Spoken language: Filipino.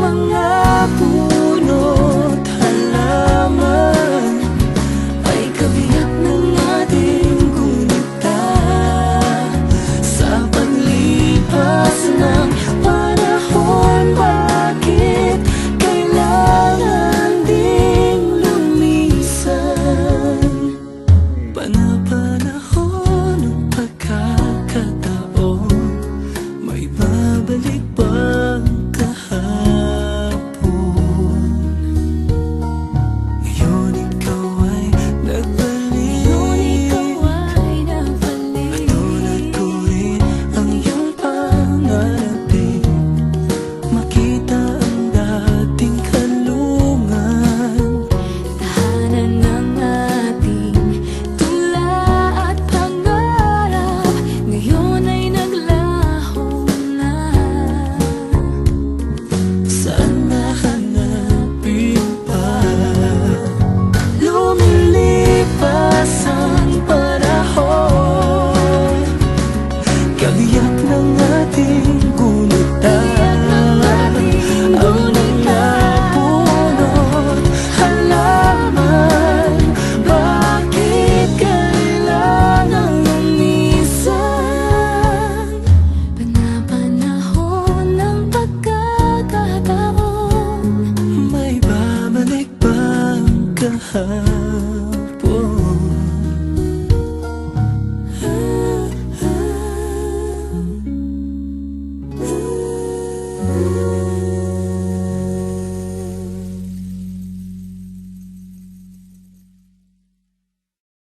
mga puno't halaman ay kabiyak ng ating gunita. Sa paglipas ng panahon, bakit kailangan ding lumisan? Panapanahon ng pagkakataon, may babalik bang kahapon? Ngayon ikaw ay nagbalik, at tulad ko rin ang iyong pangarapin. Makita ang dating kanlungan, Tahanan ng ating tula at pangarap, ngayon ay naglaho na. saan nahanapin pa? Lumilipas ang panahon, kabiyak ng ating gunita. Ang mga puno't halaman, bakit kailangan lumisan? Panapanahon ng pagkakataon, May babalik bang kahapon?